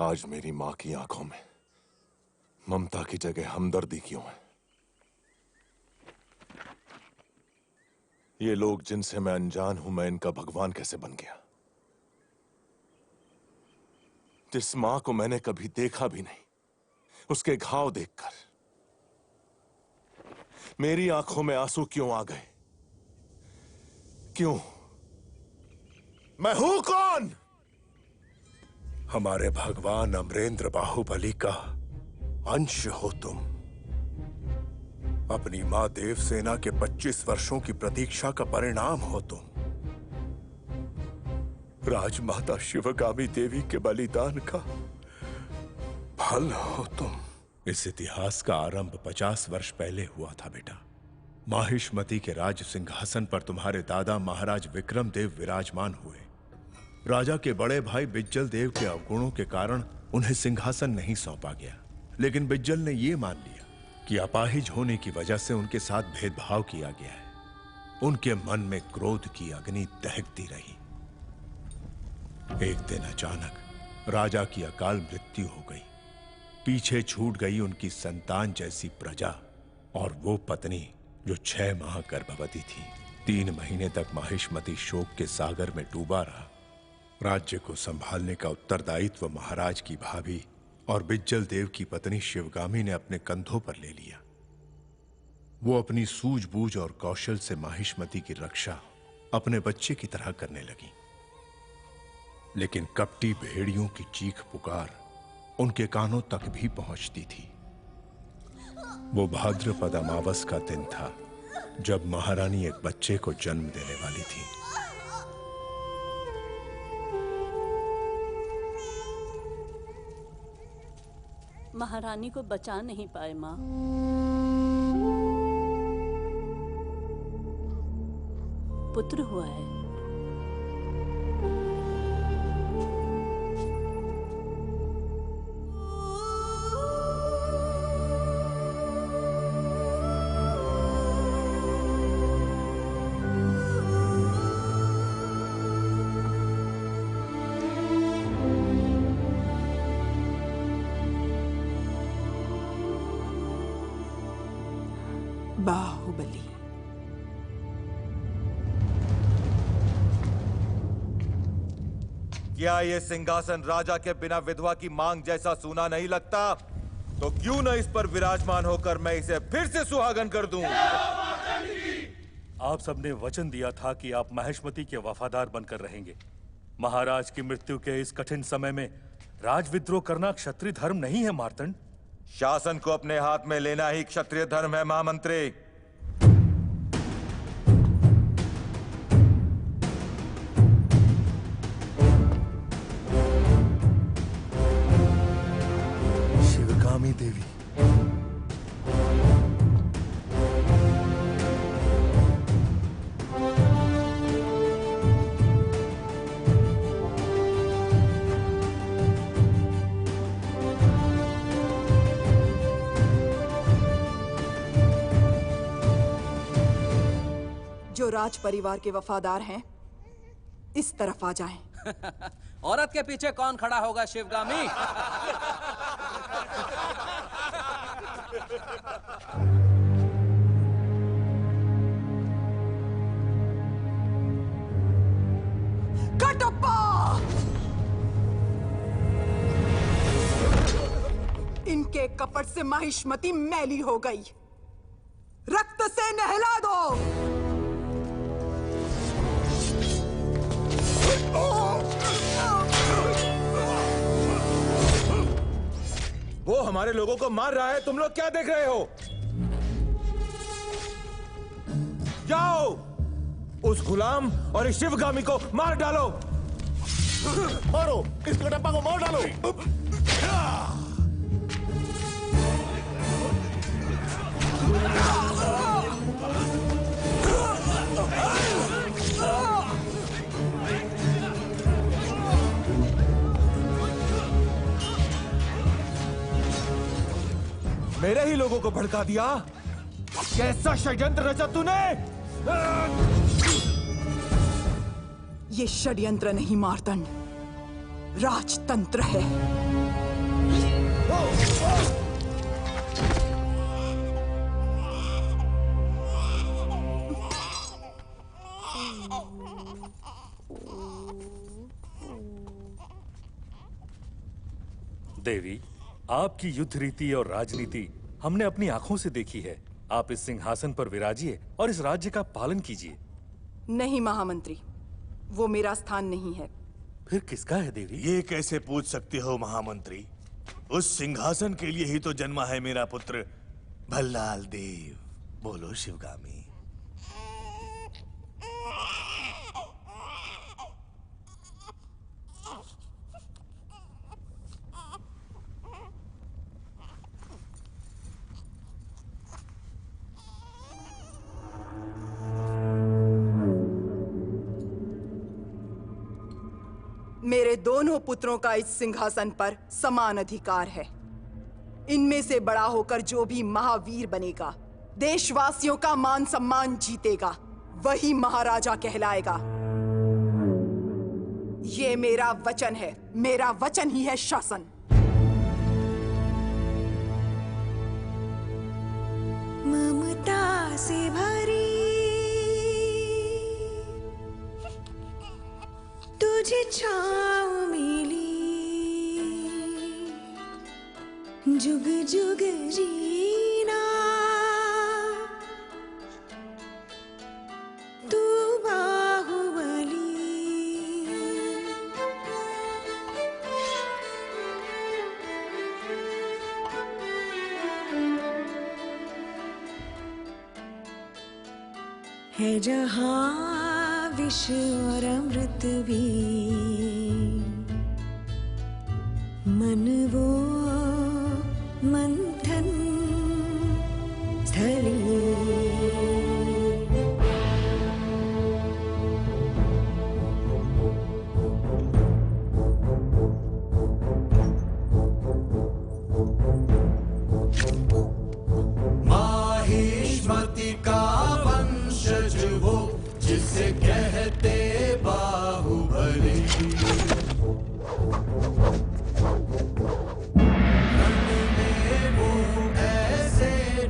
आज मेरी मां की आंखों में ममता की जगह हमदर्दी क्यों है? ये लोग जिनसे मैं अनजान हूं, मैं इनका भगवान कैसे बन गया? जिस मां को मैंने कभी देखा भी नहीं, उसके घाव देखकर मेरी आंखों में आंसू क्यों आ गए? क्यों? मैं हूं कौन? हमारे भगवान अमरेंद्र बाहुबली का अंश हो तुम। अपनी मां देवसेना के 25 वर्षों की प्रतीक्षा का परिणाम हो तुम। राजमाता शिवगामी देवी के बलिदान का फल हो तुम। इस इतिहास का आरंभ 50 वर्ष पहले हुआ था बेटा। माहिष्मती के राज सिंहासन पर तुम्हारे दादा महाराज विक्रम देव विराजमान हुए। राजा के बड़े भाई बिज्जल देव के अवगुणों के कारण उन्हें सिंहासन नहीं सौंपा गया, लेकिन बिज्जल ने यह मान लिया कि अपाहिज होने की वजह से उनके साथ भेदभाव किया गया है। उनके मन में क्रोध की अग्नि दहकती रही। एक दिन अचानक राजा की अकाल मृत्यु हो गई। पीछे छूट गई उनकी संतान जैसी प्रजा और वो पत्नी जो 6 माह गर्भवती थी। 3 महीने तक माहिष्मती शोक के सागर में डूबा रहा। राज्य को संभालने का उत्तरदायित्व महाराज की भाभी और बिज्जल देव की पत्नी शिवगामी ने अपने कंधों पर ले लिया। वो अपनी सूझबूझ और कौशल से माहिष्मती की रक्षा अपने बच्चे की तरह करने लगी। लेकिन कपटी भेड़ियों की चीख पुकार उनके कानों तक भी पहुंचती थी। वो भाद्रपद अमावस का दिन था जब महारानी एक बच्चे को जन्म देने वाली थी। महारानी को बचा नहीं पाए मां। पुत्र हुआ है। बाहुबली। क्या ये सिंहासन राजा के बिना विधवा की मांग जैसा सूना नहीं लगता? तो क्यों न इस पर विराजमान होकर मैं इसे फिर से सुहागन कर दूं। आप सबने वचन दिया था कि आप माहिष्मती के वफादार बनकर रहेंगे। महाराज की मृत्यु के इस कठिन समय में राजविद्रोह करना क्षत्रिय धर्म नहीं है मार्तंड। शासन को अपने हाथ में लेना ही क्षत्रिय धर्म है महामंत्री। शिवगामी देवी, जो राज परिवार के वफादार हैं, इस तरफ आ जाएं। औरत के पीछे कौन खड़ा होगा शिवगामी? कटप्पा! इनके कपट से माहिष्मती मैली हो गई। रक्त से नहला दो। वो हमारे लोगों को मार रहा है, तुम लोग क्या देख रहे हो? जाओ उस गुलाम और इस शिवगामी को मार डालो। मारो इस कटप्पा को, मार डालो। मेरे ही लोगों को भड़का दिया। कैसा षड्यंत्र रचा तूने? ये षड्यंत्र नहीं मार्तंड, राजतंत्र है। देवी, आपकी युद्ध रीति और राजनीति हमने अपनी आंखों से देखी है। आप इस सिंहासन पर विराजिए और इस राज्य का पालन कीजिए। नहीं महामंत्री, वो मेरा स्थान नहीं है। फिर किसका है देवी? ये कैसे पूछ सकते हो महामंत्री? उस सिंहासन के लिए ही तो जन्मा है मेरा पुत्र भल्लाल देव। बोलो शिवगामी। मेरे दोनों पुत्रों का इस सिंहासन पर समान अधिकार है। इनमें से बड़ा होकर जो भी महावीर बनेगा, देशवासियों का मान सम्मान जीतेगा, वही महाराजा कहलाएगा। ये मेरा वचन है, मेरा वचन ही है शासन। ममता से भरी तुझे छाँव मिली, जुग जुग जीना तू बाहुबली। है जहाँ विश्व और अमृत भी, मन वो मंथन स्थली। माहिष्मति का वंशज वो, जिसे कहते बाहुबली।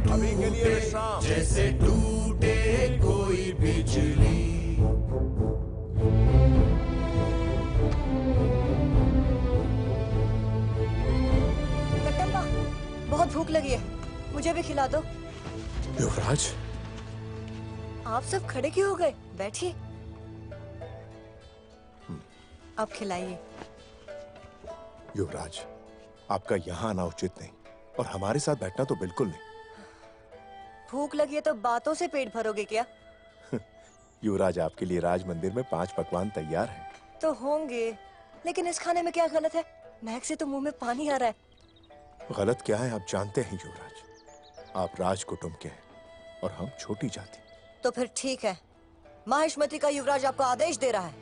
अभी के लिए विश्राम। जैसे टूटे कोई बिजली। कट्टप्पा, बहुत भूख लगी है, मुझे भी खिला दो। युवराज, आप सब खड़े क्यों हो गए? बैठिए। आप खिलाइए। युवराज, आपका यहाँ आना उचित नहीं और हमारे साथ बैठना तो बिल्कुल नहीं। भूख लगी है तो बातों से पेट भरोगे क्या? युवराज, आपके लिए राज मंदिर में 5 पकवान तैयार हैं। तो होंगे, लेकिन इस खाने में क्या गलत है? महक से तो मुंह में पानी आ रहा है। गलत क्या है आप जानते हैं युवराज। आप राज कुटुंब के हैं और हम छोटी जाति। तो फिर ठीक है, माहिष्मति का युवराज आपको आदेश दे रहा है।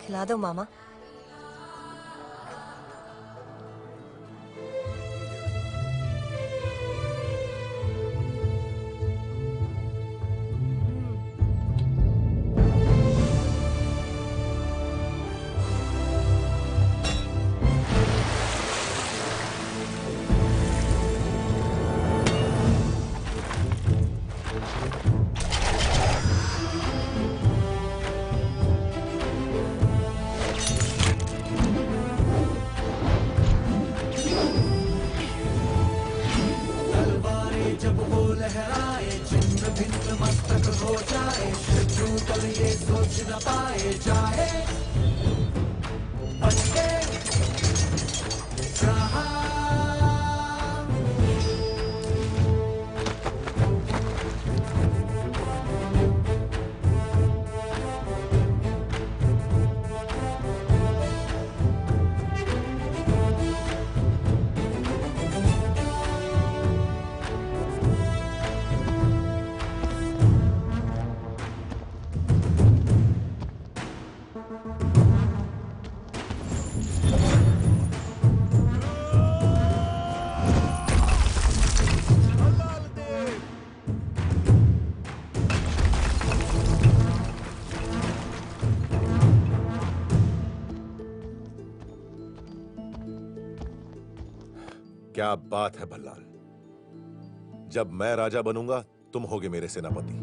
खिला दो मामा। जब वो लहराए, चिन्ह भिन्न मस्तक हो जाए, शत्रु कल ये सोच न पाए जाए। पंडे क्या बात है भल्लाल। जब मैं राजा बनूंगा तुम होगे मेरे सेनापति।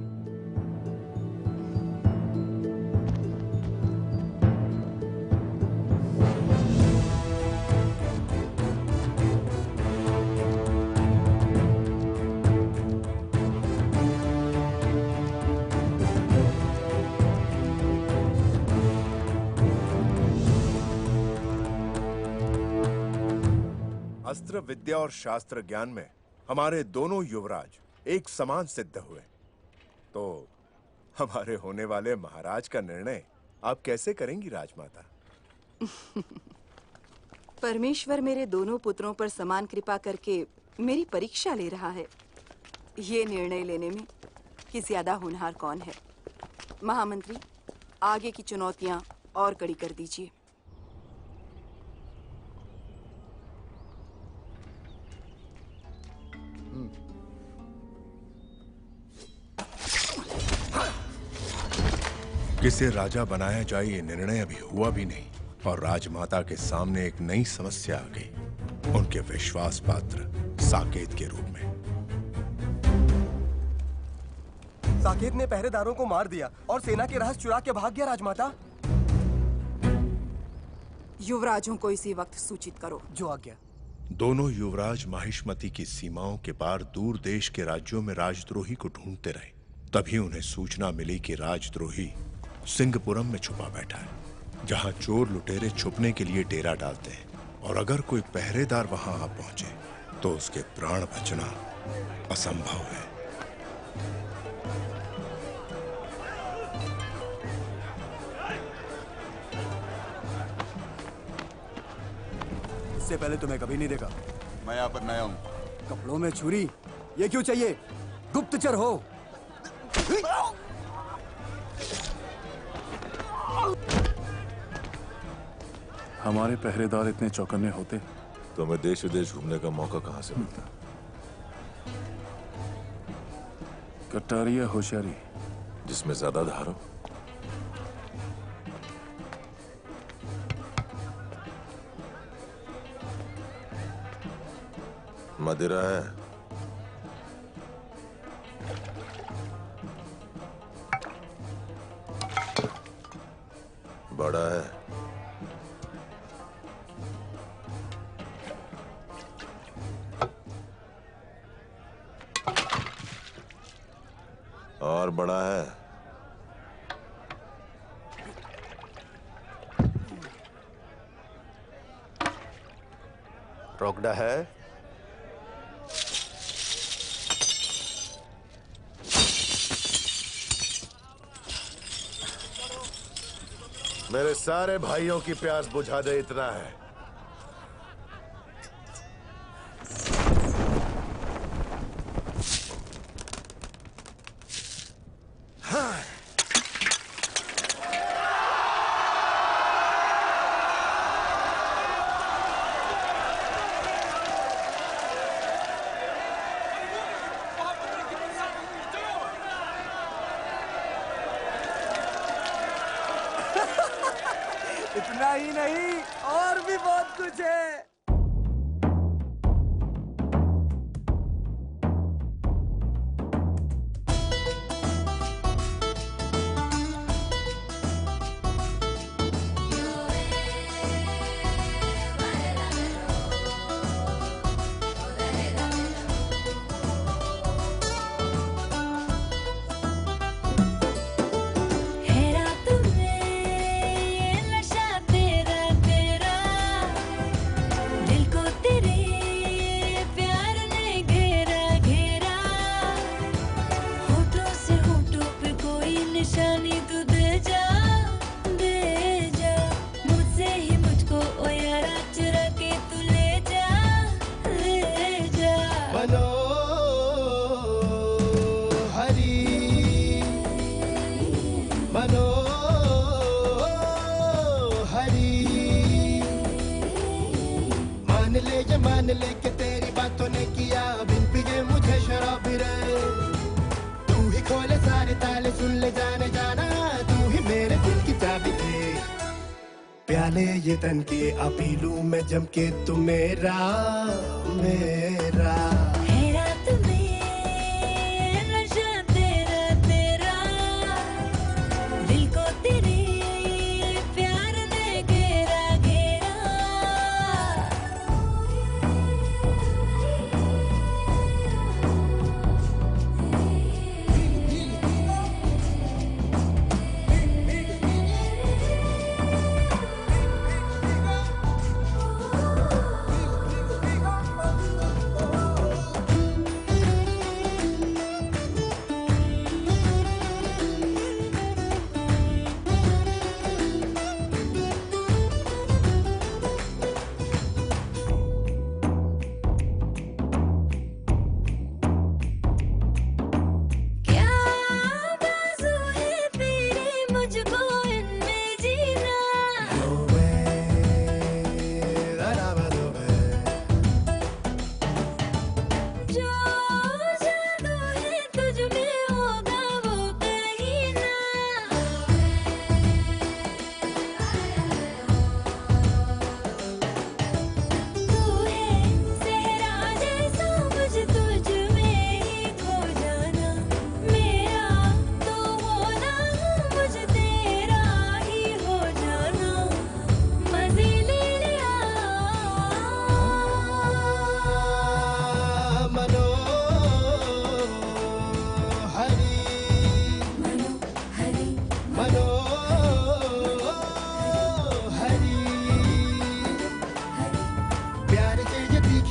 अस्त्र विद्या और शास्त्र ज्ञान में हमारे दोनों युवराज एक समान सिद्ध हुए, तो हमारे होने वाले महाराज का निर्णय आप कैसे करेंगी राजमाता? परमेश्वर मेरे दोनों पुत्रों पर समान कृपा करके मेरी परीक्षा ले रहा है। ये निर्णय लेने में कि ज्यादा होनहार कौन है। महामंत्री, आगे की चुनौतियां और कड़ी कर दीजिए। किसे राजा बनाया जाए ये निर्णय अभी हुआ भी नहीं, और राजमाता के सामने एक नई समस्या आ गई, उनके विश्वास पात्र साकेत के रूप में। साकेत ने पहरेदारों को मार दिया और सेना के रहस्य चुरा के भाग गया राजमाता। युवराजों को इसी वक्त सूचित करो। जो आज्ञा। दोनों युवराज माहिष्मती की सीमाओं के पार दूर देश के राज्यों में राजद्रोही को ढूंढते रहे। तभी उन्हें सूचना मिली कि राजद्रोही सिंहपुरम में छुपा बैठा है, जहां चोर लुटेरे छुपने के लिए डेरा डालते हैं, और अगर कोई पहरेदार वहां आ पहुंचे तो उसके प्राण बचना असंभव है। इससे पहले तुम्हें कभी नहीं देखा। मैं यहाँ पर नया हूँ। कपड़ों में छुरी, ये क्यों चाहिए? गुप्तचर हो? हमारे पहरेदार इतने चौकन्ने होते तो हमें देश विदेश घूमने का मौका कहां से मिलता? कट्टारी या होशियारी, जिसमें ज्यादा धार हो। मदिरा है? बड़ा है? और बड़ा है? रोकड़ा है? मेरे सारे भाइयों की प्यास बुझा दे, इतना है। इतना ही नहीं, और भी बहुत कुछ है। मान ले कि तेरी बातों ने किया बिन पिए मुझे शराब रे। तू ही खोले सारे ताले, सुन ले जाने जाना, तू ही मेरे दिल की चाबी थी। प्यार प्याले ये तन के अपीलू में जम के तू मेरा मेरा है रात में नशा तेरा तेरा दिल को तेरे प्यार ने घेरा घेरा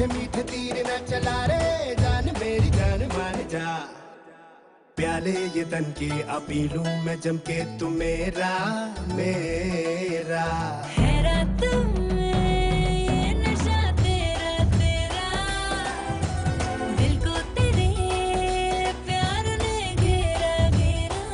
मीठे तीर न चला रे जान मेरी जान मान जा प्याले ये तन के अपीलू में जम के तू मेरा मेरा है रात में नशा तेरा तेरा दिल को तेरे प्यार ने घेरा घेरा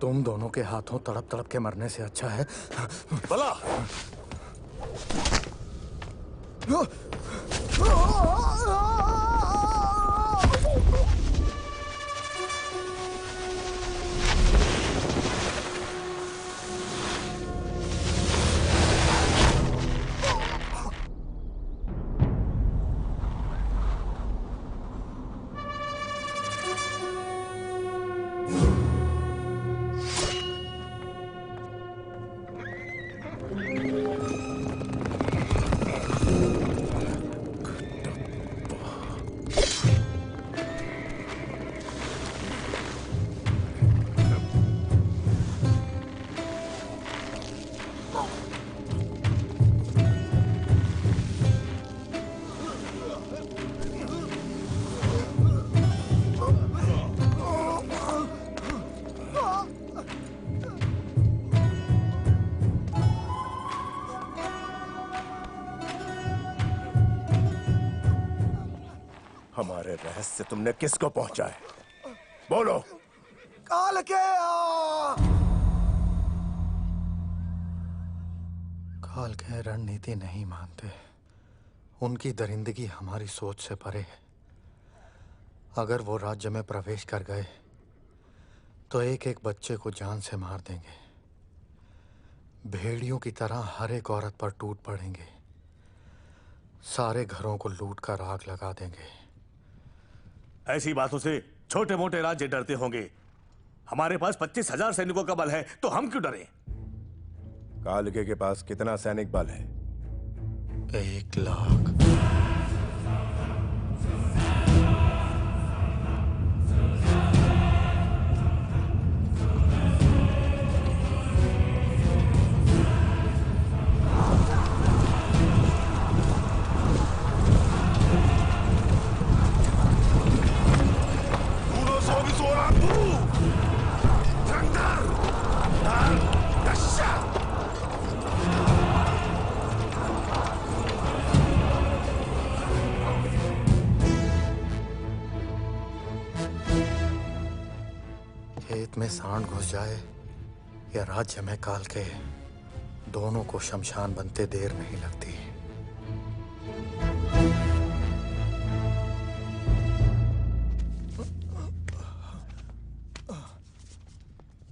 तुम दोनों के हाथों तड़प तड़प के मरने से अच्छा है बला हमारे रहस्य तुमने किसको पहुंचाए? बोलो। काल के काल के रणनीति नहीं मानते। उनकी दरिंदगी हमारी सोच से परे है। अगर वो राज्य में प्रवेश कर गए तो एक एक बच्चे को जान से मार देंगे। भेड़ियों की तरह हर एक औरत पर टूट पड़ेंगे। सारे घरों को लूट कर आग लगा देंगे। ऐसी बातों से छोटे मोटे राज्य डरते होंगे। हमारे पास 25,000 सैनिकों का बल है, तो हम क्यों डरें? कालके के पास कितना सैनिक बल है? 1 लाख। खेत में सांड घुस जाए या राज्य में काल के, दोनों को शमशान बनते देर नहीं लगती।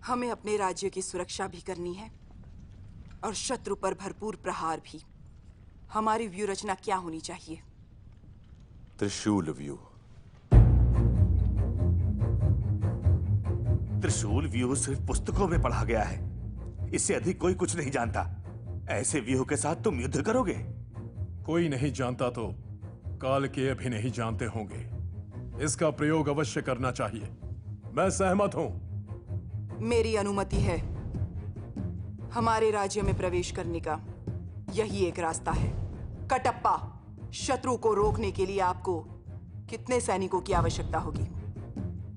हमें अपने राज्य की सुरक्षा भी करनी है और शत्रु पर भरपूर प्रहार भी। हमारी व्यू रचना क्या होनी चाहिए? त्रिशूल व्यूह। त्रिशूल व्यूह सिर्फ पुस्तकों में पढ़ा गया है, इससे अधिक कोई कुछ नहीं जानता। ऐसे व्यूह के साथ तुम युद्ध करोगे? कोई नहीं जानता तो काल के भी नहीं जानते होंगे। इसका प्रयोग अवश्य करना चाहिए। मैं सहमत हूं। मेरी अनुमति है। हमारे राज्य में प्रवेश करने का यही एक रास्ता है। कटप्पा, शत्रु को रोकने के लिए आपको कितने सैनिकों की आवश्यकता होगी?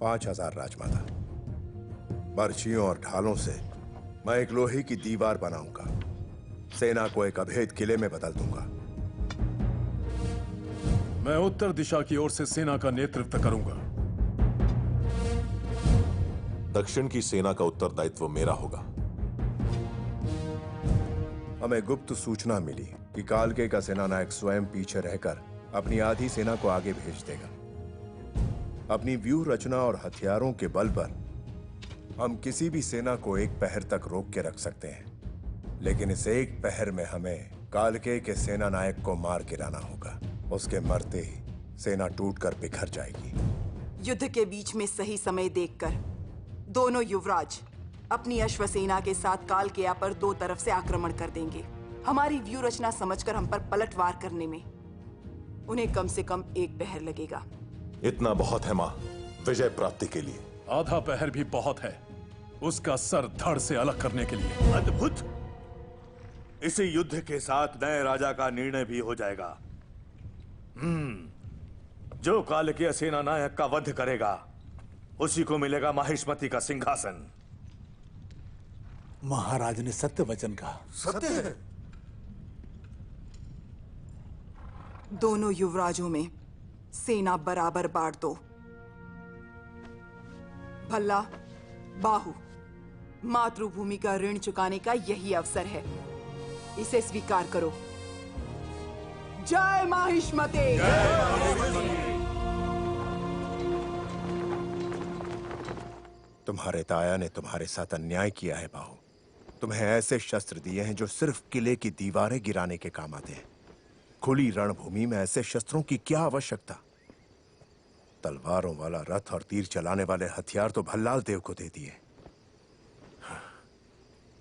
5,000 राजमाता। बर्छियों और ढालों से मैं एक लोहे की दीवार बनाऊंगा। सेना को एक अभेद किले में बदल दूंगा। मैं उत्तर दिशा की ओर से सेना का नेतृत्व करूंगा। दक्षिण की सेना का उत्तरदायित्व मेरा होगा। हमें गुप्त सूचना मिली कि कालके का सेनानायक स्वयं पीछे रहकर अपनी आधी सेना को आगे भेज देगा। अपनी व्यूह रचना और हथियारों के बल पर हम किसी भी सेना को एक पहर तक रोक के रख सकते हैं, लेकिन इस एक पहर में हमें कालके के सेनानायक को मार गिराना होगा। उसके मरते ही सेना टूटकर बिखर जाएगी। युद्ध के बीच में सही समय देखकर दोनों युवराज अपनी अश्वसेना के साथ कालकेया पर 2 तरफ से आक्रमण कर देंगे। हमारी व्यू रचना समझकर हम पर पलटवार करने में उन्हें कम से कम 1 पहर लगेगा। इतना बहुत है मां, विजय प्राप्ति के लिए। आधा पहर भी बहुत है, उसका सर धड़ से अलग करने के लिए। अद्भुत! इसी युद्ध के साथ नए राजा का निर्णय भी हो जाएगा। जो कालकेय सेना नायक का वध करेगा उसी को मिलेगा माहिष्मति का सिंहासन। महाराज ने सत्य वचन कहा। सत्य है। दोनों युवराजों में सेना बराबर बांट दो। भल्ला, बाहु, मातृभूमि का ऋण चुकाने का यही अवसर है। इसे स्वीकार करो। जय माहिष्मते! तुम्हारे ताया ने तुम्हारे साथ अन्याय किया है बाहु। तुम्हें ऐसे शस्त्र दिए हैं जो सिर्फ किले की दीवारें गिराने के काम आते हैं। खुली रणभूमि में ऐसे शस्त्रों की क्या आवश्यकता? तलवारों वाला रथ और तीर चलाने वाले हथियार तो भल्लाल देव को दे दिए।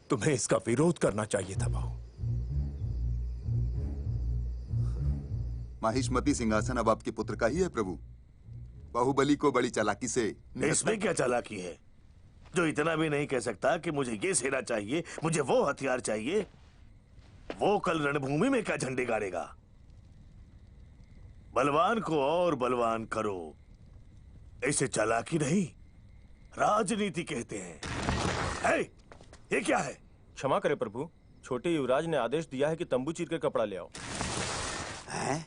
तुम्हें इसका विरोध करना चाहिए था बाहु। माहिष्मति सिंहासन अब आपके पुत्र का ही है प्रभु। बाहुबली को बड़ी चालाकी से। इसमें क्या चालाकी है जो इतना भी नहीं कह सकता कि मुझे ये सेना चाहिए, मुझे वो हथियार चाहिए? वो कल रणभूमि में क्या झंडे गाड़ेगा? बलवान को और बलवान करो, इसे चालाकी नहीं राजनीति कहते हैं। है, ये क्या है? क्षमा करें प्रभु, छोटे युवराज ने आदेश दिया है कि तंबू चीर कर कपड़ा ले आओ। हैं?